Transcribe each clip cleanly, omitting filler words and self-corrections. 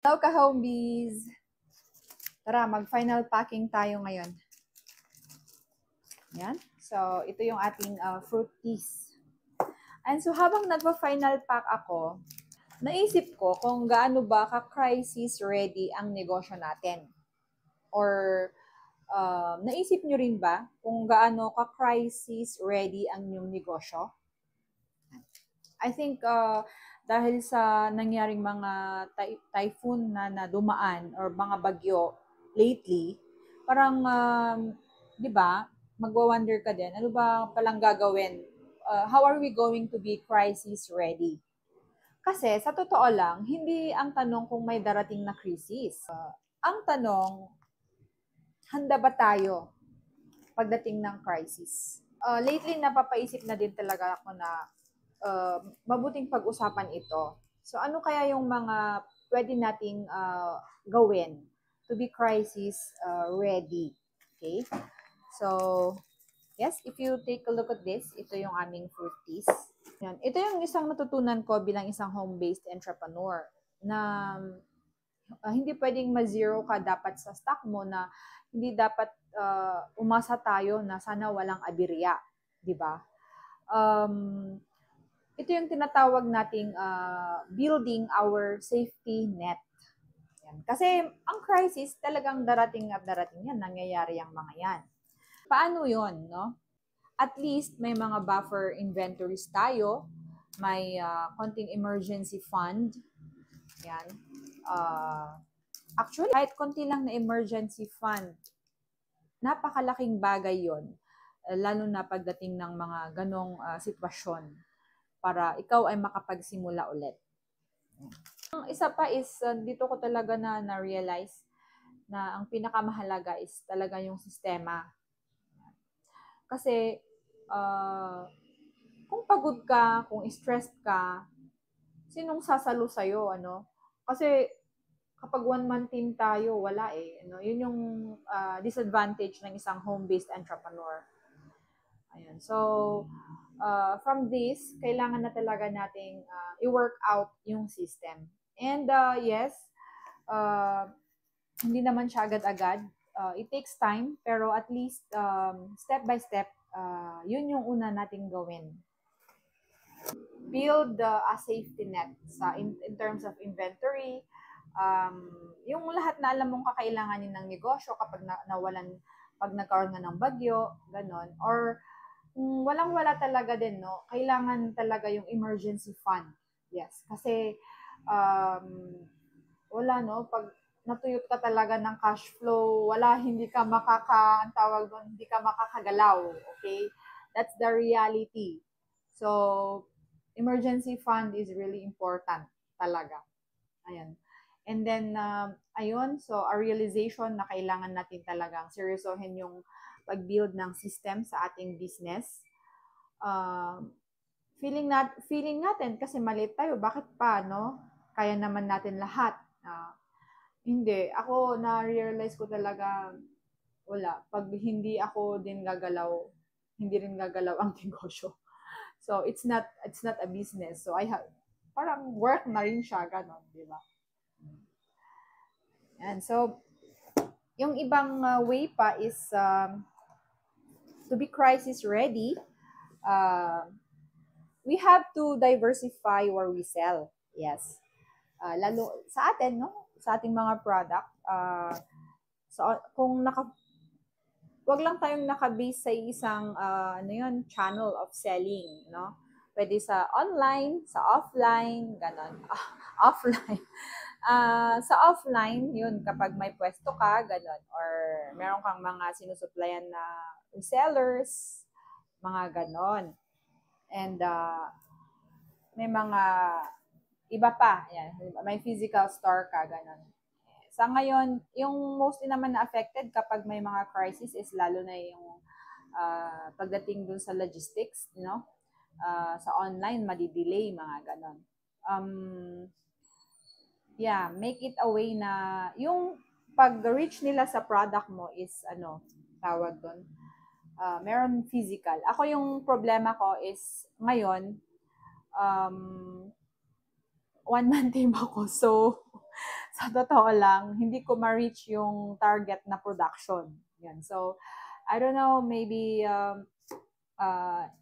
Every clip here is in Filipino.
Hello ka-homebees! Tara, mag-final packing tayo ngayon. Yan. So, ito yung ating fruit teas. And so, habang nagpa-final pack ako, naisip ko kung gaano ba ka-crisis ready ang negosyo natin. Or, naisip nyo rin ba kung gaano ka-crisis ready ang inyong negosyo? I think, dahil sa nangyaring mga typhoon na dumaan or mga bagyo lately, parang, di ba, magwa-wonder ka din, ano ba palang gagawin? How are we going to be crisis ready? Kasi sa totoo lang, hindi ang tanong kung may darating na crisis. Ang tanong, handa ba tayo pagdating ng crisis? Lately, napapaisip na din talaga ako na mabuting pag-usapan ito. So ano kaya yung mga pwede nating gawin to be crisis ready? Okay? So, yes, if you take a look at this, ito yung aming fruit teas. Yan. Ito yung isang natutunan ko bilang isang home-based entrepreneur na hindi pwedeng ma-zero ka dapat sa stock mo, na hindi dapat umasa tayo na sana walang aberya, di ba? Ito yung tinatawag nating building our safety net. Yan. Kasi ang crisis talagang darating at darating yan, nangyayari ang mga yan. Paano yon, no? At least may mga buffer inventories tayo, may konting emergency fund. Yan. Actually, kahit konti lang na emergency fund, napakalaking bagay yon, lalo na pagdating ng mga ganong sitwasyon, para ikaw ay makapagsimula ulit. Ang isa pa is, dito ko talaga na-realize na ang pinakamahalaga is talaga yung sistema. Kasi, kung pagod ka, kung stressed ka, sinong sasalo sa'yo, ano? Kasi, kapag one-man team tayo, wala eh. Ano? Yun yung disadvantage ng isang home-based entrepreneur. Ayan. So, from this, kailangan na talaga nating i-work out yung system. And yes, hindi naman siya agad-agad. It takes time, pero at least step by step, yun yung una nating gawin. Build a safety net in terms of inventory, yung lahat na alam mong kakailanganin ng negosyo kapag pag nagkaroon nga ng bagyo, ganon. Or walang-wala talaga din, no? Kailangan talaga yung emergency fund. Yes, kasi wala, no? Pag natuyot ka talaga ng cash flow, hindi ka hindi ka makakagalaw, okay? That's the reality. So, emergency fund is really important talaga. Ayan. And then, ayun, so a realization na kailangan natin talagang seryosohin yung pag-build ng system sa ating business. Feeling natin kasi maliit tayo, bakit pa, no? Kaya naman natin lahat. Hindi. Ako, na-realize ko talaga, wala. Pag hindi ako din gagalaw, hindi rin gagalaw ang negosyo. So, it's not a business. So, parang work na rin siya, ganon, di ba? And so, yung ibang way pa is to be crisis ready, we have to diversify where we sell. Yes. Lalo sa atin, no? Sa ating mga product, kung wag lang tayong naka-base sa isang channel of selling, no? Pwede sa online, sa offline, ganon. Offline. Sa offline, yun, kapag may pwesto ka, ganon, or meron kang mga sinusuplayan na resellers, mga ganon. And may mga iba pa, yan, may physical store ka, ganon. Sa ngayon, yung mostly naman na affected kapag may mga crisis is lalo na yung pagdating dun sa logistics, you know? Sa online, madi-delay, mga ganon. Yeah, make it a way na yung pag-reach nila sa product mo is, tawag doon, meron physical. Ako yung problema ko is, ngayon, one-man team ako. So, sa totoo lang, hindi ko ma-reach yung target na production. Yan. So, I don't know, maybe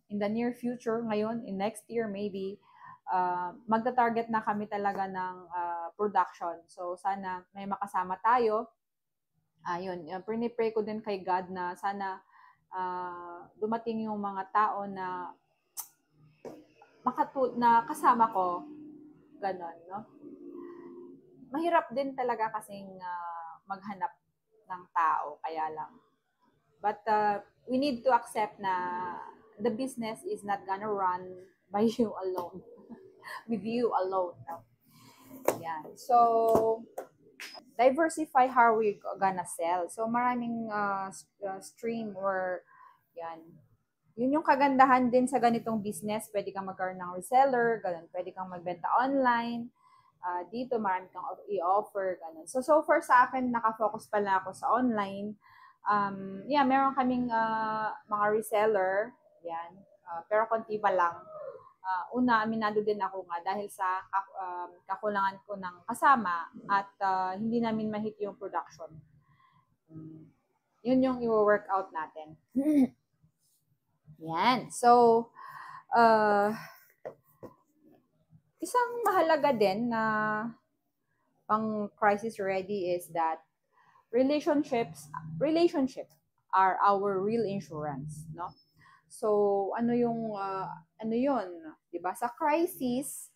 in the near future, ngayon, in next year maybe, magta-target na kami talaga ng production. So, sana may makasama tayo. Ayun, pray ko din kay God na sana dumating yung mga tao na na kasama ko. Ganon, no? Mahirap din talaga kasing maghanap ng tao, kaya lang. But we need to accept na the business is not gonna run by you alone. With you alone. No? Yan. So, diversify how we gonna sell. So, maraming stream or yan. Yun yung kagandahan din sa ganitong business. Pwede kang magkaroon ng reseller, ganun. Pwede kang magbenta online. Dito, marami kang i-offer, ganun. So far sa akin, nakafocus pa lang ako sa online. Meron kaming mga reseller. Yan. Pero konti pa lang. Una, aminado din ako nga dahil sa kakulangan ko ng kasama at hindi namin ma-hit yung production. Yun yung i-workout natin. Yan. So, isang mahalaga din na pang crisis ready is that relationship are our real insurance, no? So, ano yun, 'di ba? Sa crisis,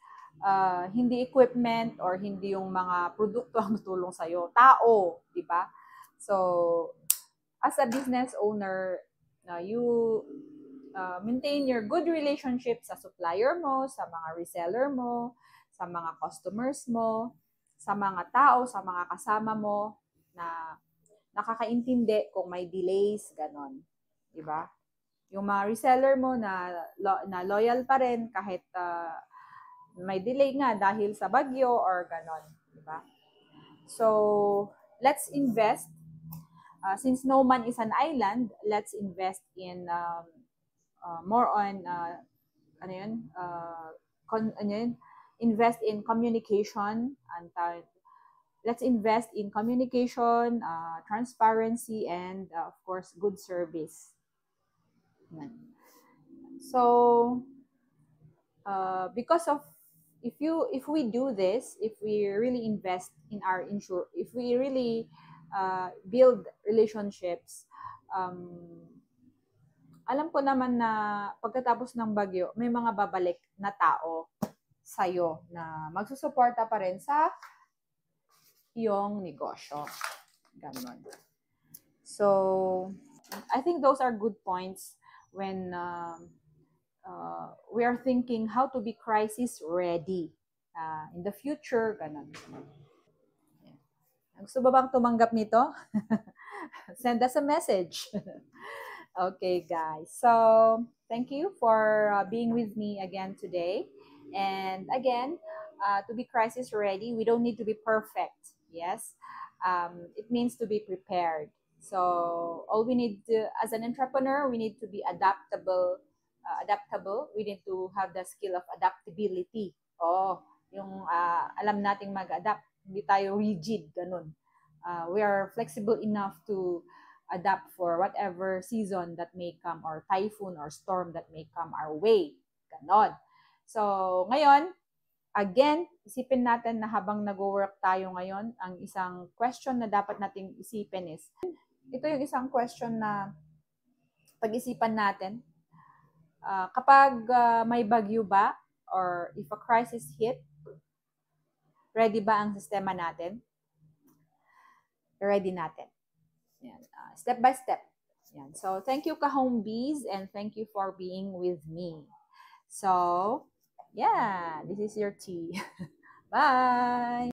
hindi equipment or hindi yung mga produkto ang tutulong sa iyo, tao, 'di ba? So, as a business owner, you maintain your good relationship sa supplier mo, sa mga reseller mo, sa mga customers mo, sa mga tao, sa mga kasama mo na nakakaintindi kung may delays, ganon. Diba? Yung mga reseller mo na loyal pa rin kahit may delay nga dahil sa bagyo or ganon. Diba? So, let's invest. Since no man is an island, let's invest in more on invest in communication and let's invest in communication, transparency, and of course good service. So because of if we do this, if we really invest in our if we really build relationships, alam ko naman na pagkatapos ng bagyo, may mga babalik na tao sa'yo na magsusuporta pa rin sa iyong negosyo. Ganon. So, I think those are good points when we are thinking how to be crisis ready in the future. Ganon. Gusto ba bang tumanggap nito? Send us a message. Okay, guys. So, thank you for being with me again today. And again, to be crisis ready, we don't need to be perfect. Yes. It means to be prepared. So, all we need to, as an entrepreneur, we need to be adaptable. We need to have the skill of adaptability. Yung alam nating mag-adapt. Hindi tayo rigid, ganun. We are flexible enough to adapt for whatever season that may come or typhoon or storm that may come our way. Ganon. So, ngayon, again, isipin natin na habang nag-work tayo ngayon, ang isang question na dapat nating isipin is, ito yung isang question na pag-isipan natin. Kapag may bagyo ba or if a crisis hit, ready ba ang sistema natin? Ready natin. Yan. Step by step. Yan. So, thank you Ka-Home Bees and thank you for being with me. So, yeah, this is your tea. Bye!